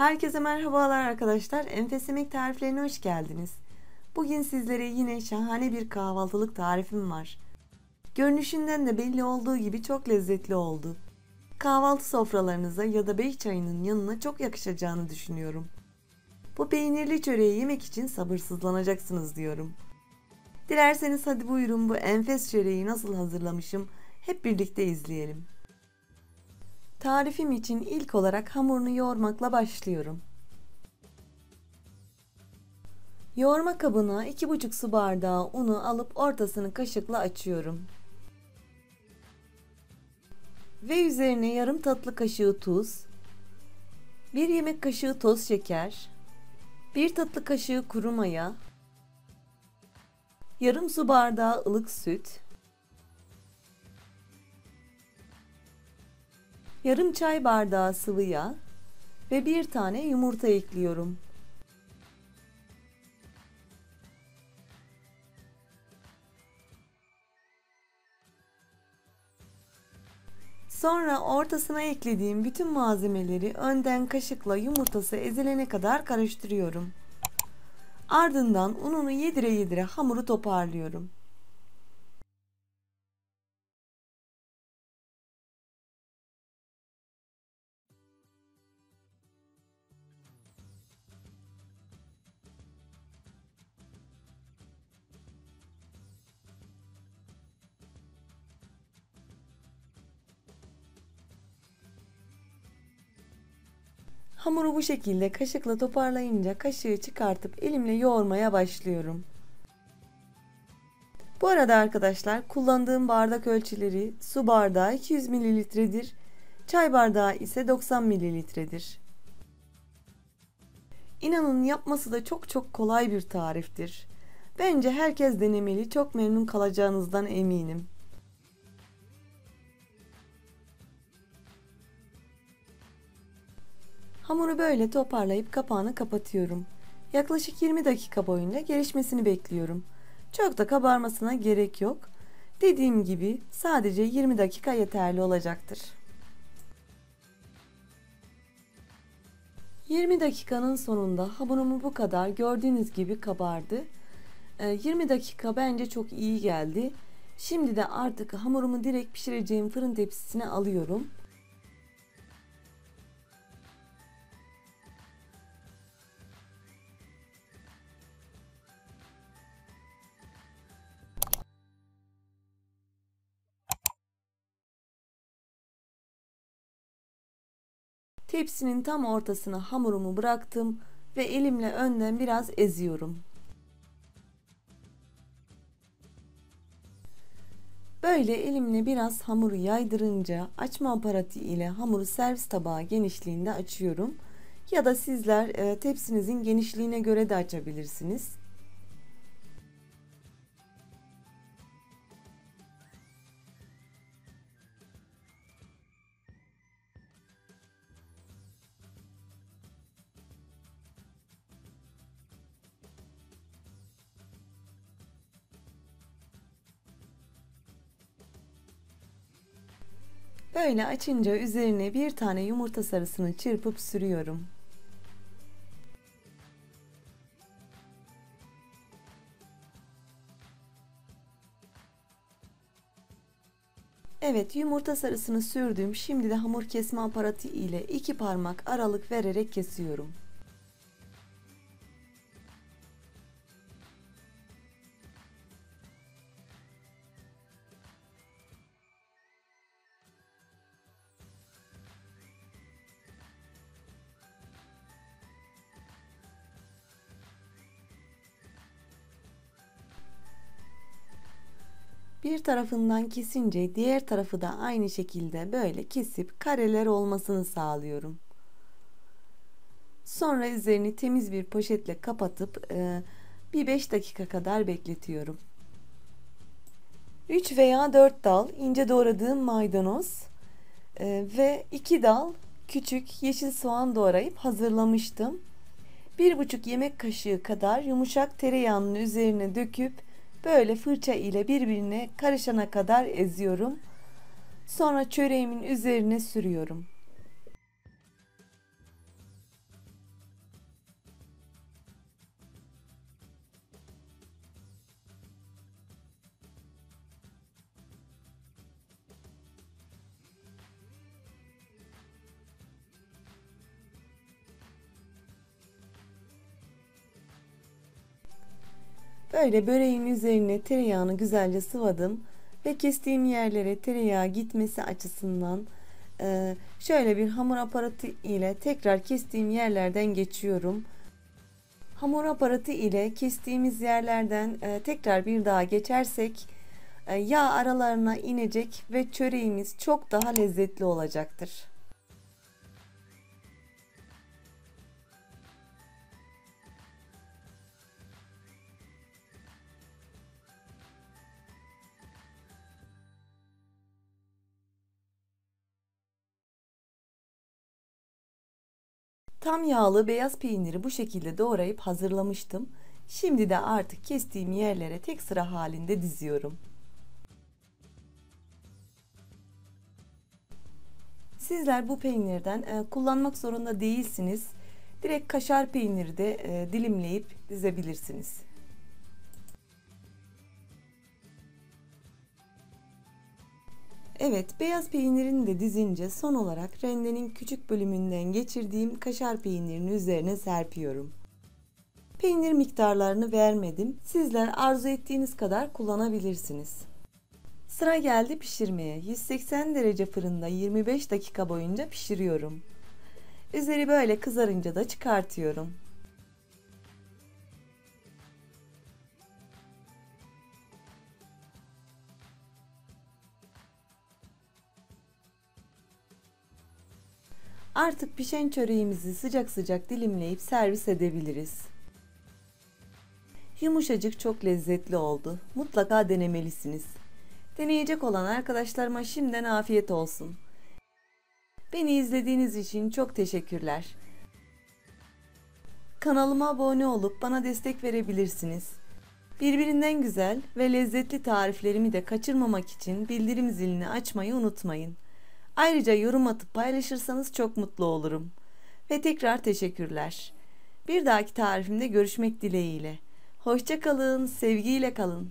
Herkese merhabalar arkadaşlar. Enfes Yemek tariflerine hoş geldiniz. Bugün sizlere yine şahane bir kahvaltılık tarifim var. Görünüşünden de belli olduğu gibi çok lezzetli oldu. Kahvaltı sofralarınıza ya da bey çayının yanına çok yakışacağını düşünüyorum. Bu peynirli çöreği yemek için sabırsızlanacaksınız diyorum. Dilerseniz hadi buyurun bu enfes çöreği nasıl hazırlamışım hep birlikte izleyelim. Tarifim için ilk olarak hamurunu yoğurmakla başlıyorum. Yoğurma kabına 2,5 su bardağı unu alıp ortasını kaşıkla açıyorum. Ve üzerine yarım tatlı kaşığı tuz, 1 yemek kaşığı toz şeker, 1 tatlı kaşığı kuru maya, yarım su bardağı ılık süt, yarım çay bardağı sıvı yağ ve 1 tane yumurta ekliyorum. Sonra ortasına eklediğim bütün malzemeleri önden kaşıkla yumurtası ezilene kadar karıştırıyorum. Ardından ununu yedire yedire hamuru toparlıyorum. Hamuru bu şekilde kaşıkla toparlayınca kaşığı çıkartıp elimle yoğurmaya başlıyorum. Bu arada arkadaşlar kullandığım bardak ölçüleri su bardağı 200 mililitredir, çay bardağı ise 90 mililitredir. İnanın yapması da çok kolay bir tariftir. Bence herkes denemeli, çok memnun kalacağınızdan eminim. Hamuru böyle toparlayıp kapağını kapatıyorum. Yaklaşık 20 dakika boyunca gelişmesini bekliyorum. Çok da kabarmasına gerek yok. Dediğim gibi sadece 20 dakika yeterli olacaktır. 20 dakikanın sonunda hamurumu bu kadar gördüğünüz gibi kabardı. 20 dakika bence çok iyi geldi. Şimdi de artık hamurumu direkt pişireceğim fırın tepsisine alıyorum. Tepsinin tam ortasına hamurumu bıraktım ve elimle önden biraz eziyorum. Böyle elimle biraz hamuru yaydırınca açma aparatı ile hamuru servis tabağı genişliğinde açıyorum. Ya da sizler tepsinizin genişliğine göre de açabilirsiniz. Böyle açınca üzerine bir tane yumurta sarısını çırpıp sürüyorum. Evet, yumurta sarısını sürdüm. Şimdi de hamur kesme aparatı ile 2 parmak aralık vererek kesiyorum. Bir tarafından kesince diğer tarafı da aynı şekilde böyle kesip kareler olmasını sağlıyorum. Sonra üzerini temiz bir poşetle kapatıp bir 5 dakika kadar bekletiyorum. 3 veya 4 dal ince doğradığım maydanoz ve 2 dal küçük yeşil soğan doğrayıp hazırlamıştım. 1,5 yemek kaşığı kadar yumuşak tereyağının üzerine döküp böyle fırça ile birbirine karışana kadar eziyorum. Sonra çöreğimin üzerine sürüyorum. Böyle böreğin üzerine tereyağını güzelce sıvadım ve kestiğim yerlere tereyağı gitmesi açısından şöyle bir hamur aparatı ile tekrar kestiğim yerlerden geçiyorum. Hamur aparatı ile kestiğimiz yerlerden tekrar bir daha geçersek yağ aralarına inecek ve çöreğimiz çok daha lezzetli olacaktır. Tam yağlı beyaz peyniri bu şekilde doğrayıp hazırlamıştım. Şimdi de artık kestiğim yerlere tek sıra halinde diziyorum. Sizler bu peynirden kullanmak zorunda değilsiniz. Direkt kaşar peyniri de dilimleyip dizebilirsiniz. Evet, beyaz peynirini de dizince son olarak rendenin küçük bölümünden geçirdiğim kaşar peynirini üzerine serpiyorum. Peynir miktarlarını vermedim. Sizler arzu ettiğiniz kadar kullanabilirsiniz. Sıra geldi pişirmeye. 180 derece fırında 25 dakika boyunca pişiriyorum. Üzeri böyle kızarınca da çıkartıyorum. Artık pişen çöreğimizi sıcak sıcak dilimleyip servis edebiliriz. Yumuşacık, çok lezzetli oldu. Mutlaka denemelisiniz. Deneyecek olan arkadaşlarıma şimdiden afiyet olsun. Beni izlediğiniz için çok teşekkürler. Kanalıma abone olup bana destek verebilirsiniz. Birbirinden güzel ve lezzetli tariflerimi de kaçırmamak için bildirim zilini açmayı unutmayın. Ayrıca yorum atıp paylaşırsanız çok mutlu olurum. Ve tekrar teşekkürler. Bir dahaki tarifimde görüşmek dileğiyle. Hoşça kalın, sevgiyle kalın.